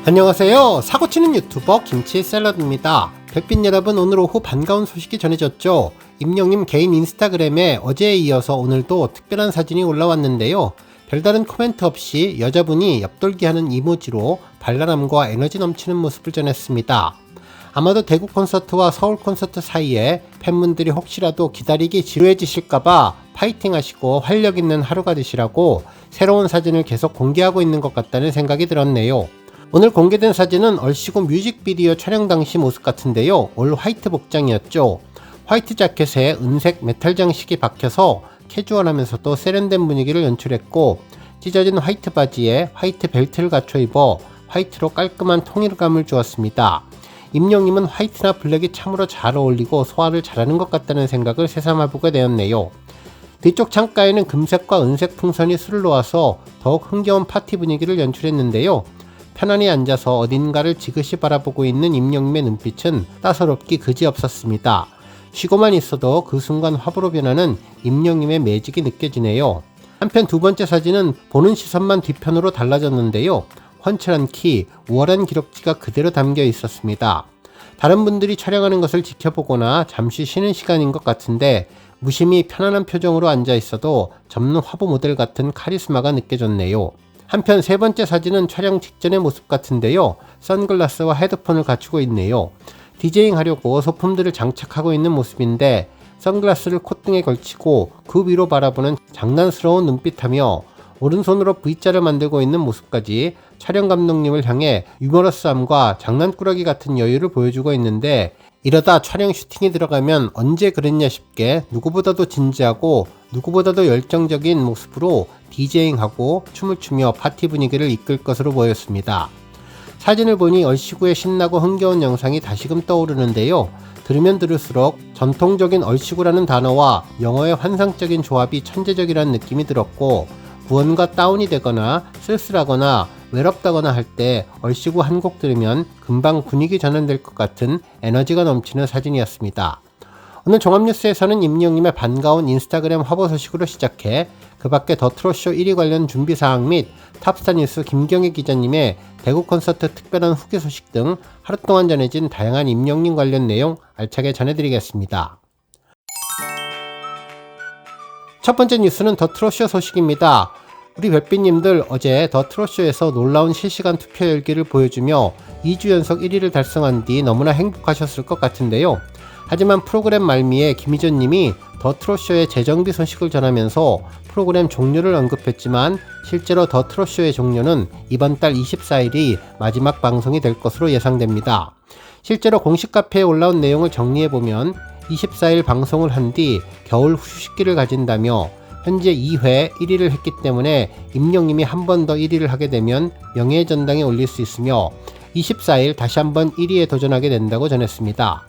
안녕하세요. 사고치는 유튜버 김치샐러드입니다. 별빛 여러분, 오늘 오후 반가운 소식이 전해졌죠. 임영님 개인 인스타그램에 어제에 이어서 오늘도 특별한 사진이 올라왔는데요. 별다른 코멘트 없이 여자분이 옆돌기하는 이모지로 발랄함과 에너지 넘치는 모습을 전했습니다. 아마도 대구 콘서트와 서울 콘서트 사이에 팬분들이 혹시라도 기다리기 지루해지실까봐 파이팅 하시고 활력 있는 하루가 되시라고 새로운 사진을 계속 공개하고 있는 것 같다는 생각이 들었네요. 오늘 공개된 사진은 얼씨구 뮤직비디오 촬영 당시 모습 같은데요. 올 화이트 복장이었죠. 화이트 자켓에 은색 메탈 장식이 박혀서 캐주얼하면서도 세련된 분위기를 연출했고, 찢어진 화이트 바지에 화이트 벨트를 갖춰 입어 화이트로 깔끔한 통일감을 주었습니다. 임영님은 화이트나 블랙이 참으로 잘 어울리고 소화를 잘하는 것 같다는 생각을 새삼해보게 되었네요. 뒤쪽 창가에는 금색과 은색 풍선이 술을 놓아서 더욱 흥겨운 파티 분위기를 연출했는데요. 편안히 앉아서 어딘가를 지그시 바라보고 있는 임영님의 눈빛은 따사롭기 그지없었습니다. 쉬고만 있어도 그 순간 화보로 변하는 임영님의 매직이 느껴지네요. 한편 두 번째 사진은 보는 시선만 뒤편으로 달라졌는데요. 훤칠한 키, 우월한 기럭지가 그대로 담겨 있었습니다. 다른 분들이 촬영하는 것을 지켜보거나 잠시 쉬는 시간인 것 같은데 무심히 편안한 표정으로 앉아 있어도 접는 화보 모델 같은 카리스마가 느껴졌네요. 한편 세 번째 사진은 촬영 직전의 모습 같은데요. 선글라스와 헤드폰을 갖추고 있네요. 디제잉 하려고 소품들을 장착하고 있는 모습인데 선글라스를 콧등에 걸치고 그 위로 바라보는 장난스러운 눈빛하며 오른손으로 V자를 만들고 있는 모습까지 촬영 감독님을 향해 유머러스함과 장난꾸러기 같은 여유를 보여주고 있는데, 이러다 촬영 슈팅이 들어가면 언제 그랬냐 싶게 누구보다도 진지하고 누구보다도 열정적인 모습으로 디제잉하고 춤을 추며 파티 분위기를 이끌 것으로 보였습니다. 사진을 보니 얼씨구의 신나고 흥겨운 영상이 다시금 떠오르는데요. 들으면 들을수록 전통적인 얼씨구라는 단어와 영어의 환상적인 조합이 천재적이라는 느낌이 들었고, 무언가 다운이 되거나 쓸쓸하거나 외롭다거나 할 때 얼씨구 한 곡 들으면 금방 분위기 전환될 것 같은 에너지가 넘치는 사진이었습니다. 오늘 종합뉴스에서는 임영님의 반가운 인스타그램 화보 소식으로 시작해 그 밖에 더 트롯쇼 1위 관련 준비사항 및 탑스타 뉴스 김경애 기자님의 대구 콘서트 특별한 후기 소식 등 하루 동안 전해진 다양한 임영님 관련 내용 알차게 전해드리겠습니다. 첫 번째 뉴스는 더 트롯쇼 소식입니다. 우리 별빛님들 어제 더 트롯쇼에서 놀라운 실시간 투표 열기를 보여주며 2주 연속 1위를 달성한 뒤 너무나 행복하셨을 것 같은데요. 하지만 프로그램 말미에 김희전님이 더 트롯쇼의 재정비 소식을 전하면서 프로그램 종료를 언급했지만 실제로 더 트롯쇼의 종료는 이번 달 24일이 마지막 방송이 될 것으로 예상됩니다. 실제로 공식 카페에 올라온 내용을 정리해보면 24일 방송을 한 뒤 겨울 휴식기를 가진다며 현재 2회 1위를 했기 때문에 임영님이 한 번 더 1위를 하게 되면 명예의 전당에 올릴 수 있으며 24일 다시 한번 1위에 도전하게 된다고 전했습니다.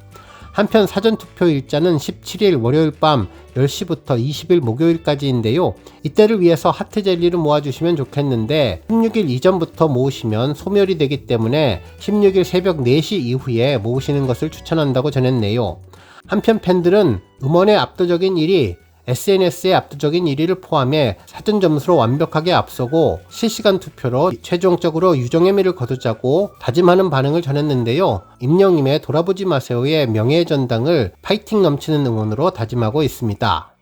한편 사전투표 일자는 17일 월요일 밤 10시부터 20일 목요일까지인데요. 이때를 위해서 하트젤리를 모아주시면 좋겠는데 16일 이전부터 모으시면 소멸이 되기 때문에 16일 새벽 4시 이후에 모으시는 것을 추천한다고 전했네요. 한편 팬들은 음원의 압도적인 1위, SNS의 압도적인 1위를 포함해 사전 점수로 완벽하게 앞서고 실시간 투표로 최종적으로 유종의미를 거두자고 다짐하는 반응을 전했는데요. 임영님의 돌아보지 마세요의 명예의 전당을 파이팅 넘치는 응원으로 다짐하고 있습니다.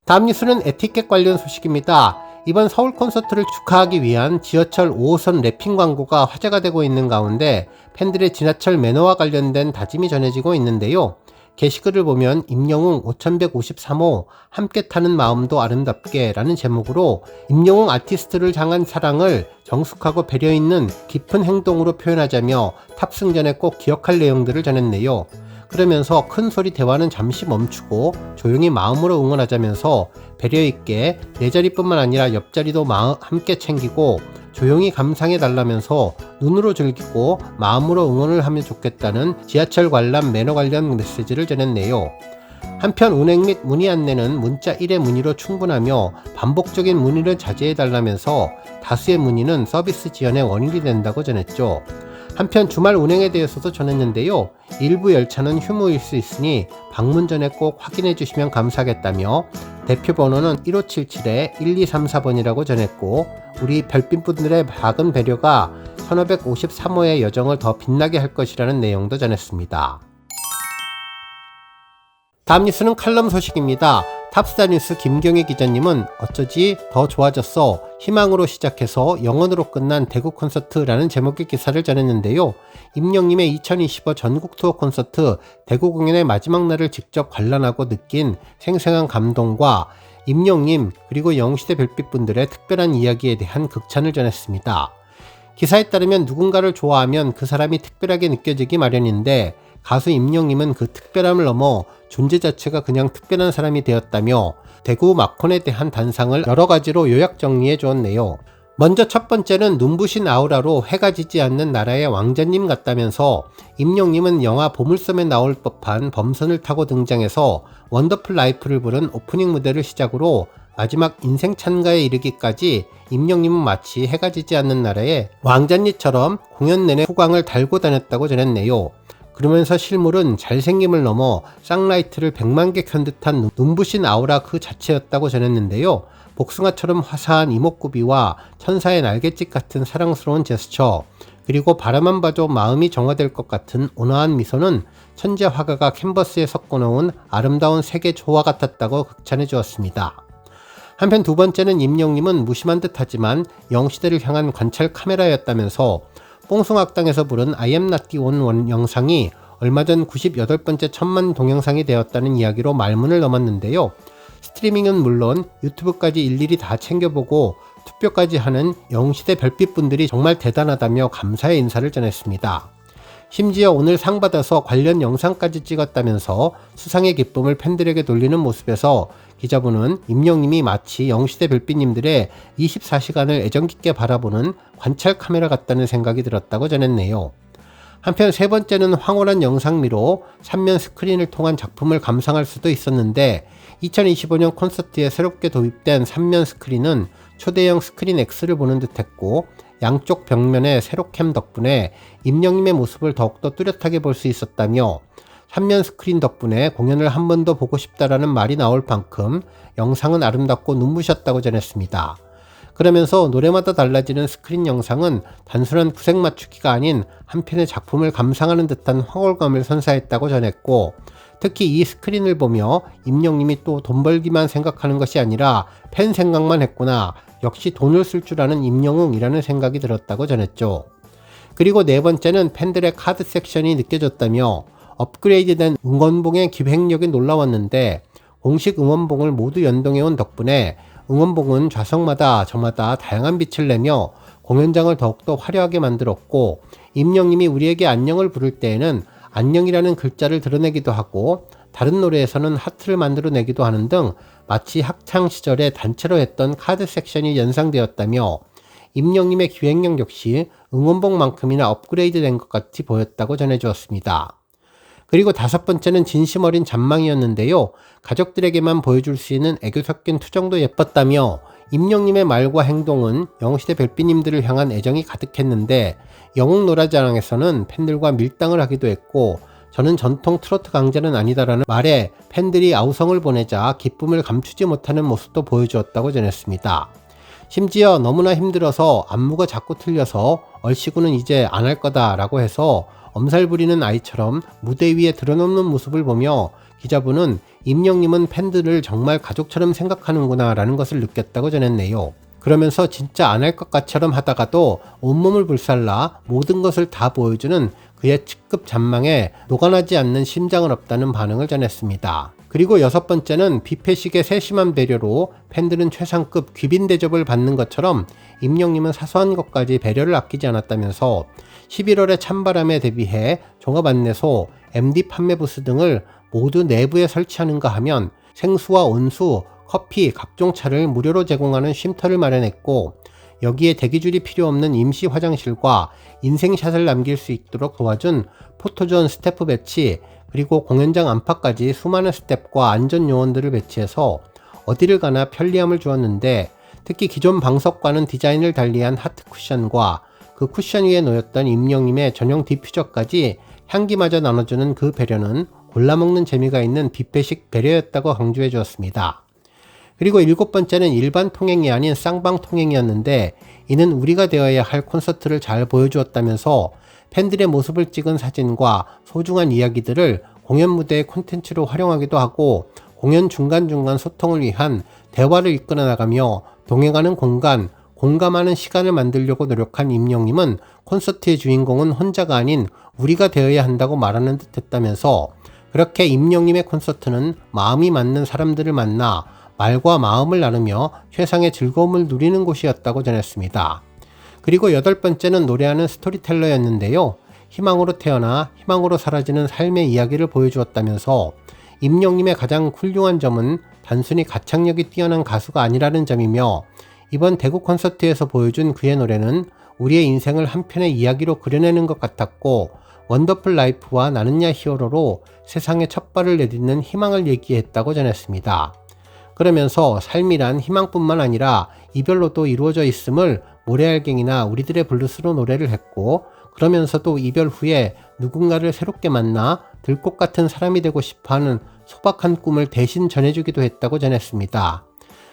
다음 뉴스는 에티켓 관련 소식입니다. 이번 서울 콘서트를 축하하기 위한 지하철 5호선 랩핑 광고가 화제가 되고 있는 가운데 팬들의 지하철 매너와 관련된 다짐이 전해지고 있는데요. 게시글을 보면 임영웅 5153호 함께 타는 마음도 아름답게 라는 제목으로 임영웅 아티스트를 향한 사랑을 정숙하고 배려있는 깊은 행동으로 표현하자며 탑승 전에 꼭 기억할 내용들을 전했네요. 그러면서 큰 소리 대화는 잠시 멈추고 조용히 마음으로 응원하자면서 배려있게 내 자리뿐만 아니라 옆자리도 함께 챙기고 조용히 감상해달라면서 눈으로 즐기고 마음으로 응원을 하면 좋겠다는 지하철 관람 매너 관련 메시지를 전했네요. 한편 운행 및 문의 안내는 문자 1회 문의로 충분하며 반복적인 문의를 자제해달라면서 다수의 문의는 서비스 지연의 원인이 된다고 전했죠. 한편 주말 운행에 대해서도 전했는데요. 일부 열차는 휴무일 수 있으니 방문 전에 꼭 확인해 주시면 감사하겠다며 대표 번호는 1577-1234번이라고 전했고, 우리 별빛분들의 작은 배려가 1553호의 여정을 더 빛나게 할 것이라는 내용도 전했습니다. 다음 뉴스는 칼럼 소식입니다. 탑스타 뉴스 김경희 기자님은 어쩌지 더 좋아졌어, 희망으로 시작해서 영원으로 끝난 대구 콘서트라는 제목의 기사를 전했는데요. 임영님의 2025 전국 투어 콘서트 대구 공연의 마지막 날을 직접 관람하고 느낀 생생한 감동과 임영님 그리고 영웅시대 별빛분들의 특별한 이야기에 대한 극찬을 전했습니다. 기사에 따르면 누군가를 좋아하면 그 사람이 특별하게 느껴지기 마련인데, 가수 임영님은 그 특별함을 넘어 존재 자체가 그냥 특별한 사람이 되었다며 대구 마콘에 대한 단상을 여러 가지로 요약 정리해 주었네요. 먼저 첫 번째는 눈부신 아우라로 해가 지지 않는 나라의 왕자님 같다면서, 임영님은 영화 보물섬에 나올 법한 범선을 타고 등장해서 원더풀 라이프를 부른 오프닝 무대를 시작으로 마지막 인생 찬가에 이르기까지 임영님은 마치 해가 지지 않는 나라의 왕자님처럼 공연 내내 후광을 달고 다녔다고 전했네요. 그러면서 실물은 잘생김을 넘어 쌍라이트를 100만 개 켠 듯한 눈부신 아우라 그 자체였다고 전했는데요. 복숭아처럼 화사한 이목구비와 천사의 날갯짓 같은 사랑스러운 제스처, 그리고 바라만 봐도 마음이 정화될 것 같은 온화한 미소는 천재 화가가 캔버스에 섞어놓은 아름다운 세계 조화 같았다고 극찬해 주었습니다. 한편 두 번째는 임영님은 무심한 듯하지만 영시대를 향한 관찰 카메라였다면서, 뽕숭악당에서 부른 I am not the one 영상이 얼마 전 98번째 천만 동영상이 되었다는 이야기로 말문을 넘었는데요. 스트리밍은 물론 유튜브까지 일일이 다 챙겨보고 투표까지 하는 영시대 별빛분들이 정말 대단하다며 감사의 인사를 전했습니다. 심지어 오늘 상 받아서 관련 영상까지 찍었다면서 수상의 기쁨을 팬들에게 돌리는 모습에서 기자분은 임영님이 마치 영시대 별빛님들의 24시간을 애정 깊게 바라보는 관찰 카메라 같다는 생각이 들었다고 전했네요. 한편 세 번째는 황홀한 영상미로 3면 스크린을 통한 작품을 감상할 수도 있었는데, 2025년 콘서트에 새롭게 도입된 3면 스크린은 초대형 스크린 X를 보는 듯했고, 양쪽 벽면의 세로캠 덕분에 임영님의 모습을 더욱더 뚜렷하게 볼 수 있었다며, 3면 스크린 덕분에 공연을 한 번 더 보고 싶다라는 말이 나올 만큼 영상은 아름답고 눈부셨다고 전했습니다. 그러면서 노래마다 달라지는 스크린 영상은 단순한 구색 맞추기가 아닌 한 편의 작품을 감상하는 듯한 황홀감을 선사했다고 전했고, 특히 이 스크린을 보며 임영님이 또 돈 벌기만 생각하는 것이 아니라 팬 생각만 했구나, 역시 돈을 쓸 줄 아는 임영웅이라는 생각이 들었다고 전했죠. 그리고 네 번째는 팬들의 카드 섹션이 느껴졌다며, 업그레이드된 응원봉의 기획력이 놀라웠는데, 공식 응원봉을 모두 연동해온 덕분에 응원봉은 좌석마다 저마다 다양한 빛을 내며 공연장을 더욱더 화려하게 만들었고, 임영님이 우리에게 안녕을 부를 때에는 안녕이라는 글자를 드러내기도 하고, 다른 노래에서는 하트를 만들어내기도 하는 등 마치 학창시절에 단체로 했던 카드 섹션이 연상되었다며, 임영님의 기획력 역시 응원봉만큼이나 업그레이드 된 것 같이 보였다고 전해주었습니다. 그리고 다섯 번째는 진심 어린 잔망이었는데요. 가족들에게만 보여줄 수 있는 애교 섞인 투정도 예뻤다며, 임영님의 말과 행동은 영웅시대 별빛님들을 향한 애정이 가득했는데, 영웅노라자랑에서는 팬들과 밀당을 하기도 했고, 저는 전통 트로트 강자는 아니다라는 말에 팬들이 아우성을 보내자 기쁨을 감추지 못하는 모습도 보여주었다고 전했습니다. 심지어 너무나 힘들어서 안무가 자꾸 틀려서 얼씨구는 이제 안 할 거다 라고 해서 엄살 부리는 아이처럼 무대 위에 드러놓는 모습을 보며 기자분은 임영님은 팬들을 정말 가족처럼 생각하는구나 라는 것을 느꼈다고 전했네요. 그러면서 진짜 안 할 것 같처럼 하다가도 온몸을 불살라 모든 것을 다 보여주는 그의 측급 잔망에 녹아나지 않는 심장은 없다는 반응을 전했습니다. 그리고 여섯 번째는 뷔페식의 세심한 배려로 팬들은 최상급 귀빈 대접을 받는 것처럼 임영님은 사소한 것까지 배려를 아끼지 않았다면서 11월의 찬바람에 대비해 종합 안내소, MD 판매 부스 등을 모두 내부에 설치하는가 하면 생수와 온수, 커피, 각종 차를 무료로 제공하는 쉼터를 마련했고, 여기에 대기줄이 필요 없는 임시 화장실과 인생샷을 남길 수 있도록 도와준 포토존 스태프 배치, 그리고 공연장 안팎까지 수많은 스태프와 안전 요원들을 배치해서 어디를 가나 편리함을 주었는데, 특히 기존 방석과는 디자인을 달리한 하트 쿠션과 그 쿠션 위에 놓였던 임영님의 전용 디퓨저까지 향기마저 나눠주는 그 배려는 골라먹는 재미가 있는 뷔페식 배려였다고 강조해 주었습니다. 그리고 7번째는 일반 통행이 아닌 쌍방 통행이었는데, 이는 우리가 되어야 할 콘서트를 잘 보여주었다면서 팬들의 모습을 찍은 사진과 소중한 이야기들을 공연 무대의 콘텐츠로 활용하기도 하고, 공연 중간중간 소통을 위한 대화를 이끌어 나가며 동행하는 공간, 공감하는 시간을 만들려고 노력한 임영님은 콘서트의 주인공은 혼자가 아닌 우리가 되어야 한다고 말하는 듯 했다면서, 그렇게 임영님의 콘서트는 마음이 맞는 사람들을 만나 말과 마음을 나누며 최상의 즐거움을 누리는 곳이었다고 전했습니다. 그리고 8번째는 노래하는 스토리텔러였는데요. 희망으로 태어나 희망으로 사라지는 삶의 이야기를 보여주었다면서, 임영님의 가장 훌륭한 점은 단순히 가창력이 뛰어난 가수가 아니라는 점이며, 이번 대구 콘서트에서 보여준 그의 노래는 우리의 인생을 한 편의 이야기로 그려내는 것 같았고, 원더풀 라이프와 나는야 히어로로 세상에 첫 발을 내딛는 희망을 얘기했다고 전했습니다. 그러면서 삶이란 희망뿐만 아니라 이별로도 이루어져 있음을 모래알갱이나 우리들의 블루스로 노래를 했고, 그러면서도 이별 후에 누군가를 새롭게 만나 들꽃 같은 사람이 되고 싶어하는 소박한 꿈을 대신 전해주기도 했다고 전했습니다.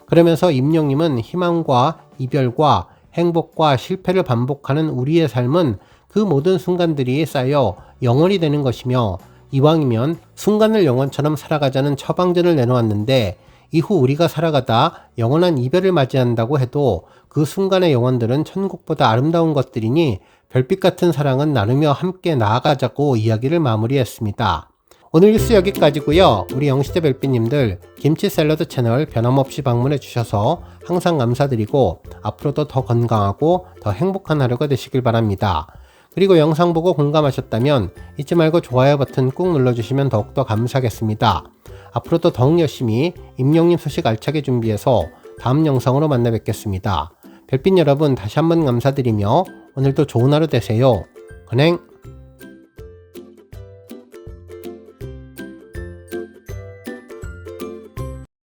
그러면서 임영님은 희망과 이별과 행복과 실패를 반복하는 우리의 삶은 그 모든 순간들이 쌓여 영원이 되는 것이며, 이왕이면 순간을 영원처럼 살아가자는 처방전을 내놓았는데, 이후 우리가 살아가다 영원한 이별을 맞이한다고 해도 그 순간의 영혼들은 천국보다 아름다운 것들이니 별빛 같은 사랑은 나누며 함께 나아가자고 이야기를 마무리했습니다. 오늘 뉴스 여기까지고요. 우리 영시대 별빛님들 김치 샐러드 채널 변함없이 방문해 주셔서 항상 감사드리고, 앞으로도 더 건강하고 더 행복한 하루가 되시길 바랍니다. 그리고 영상 보고 공감하셨다면 잊지 말고 좋아요 버튼 꾹 눌러주시면 더욱더 감사하겠습니다. 앞으로도 더욱 열심히 임영님 소식 알차게 준비해서 다음 영상으로 만나 뵙겠습니다. 별빛 여러분 다시 한번 감사드리며 오늘도 좋은 하루 되세요. 건행!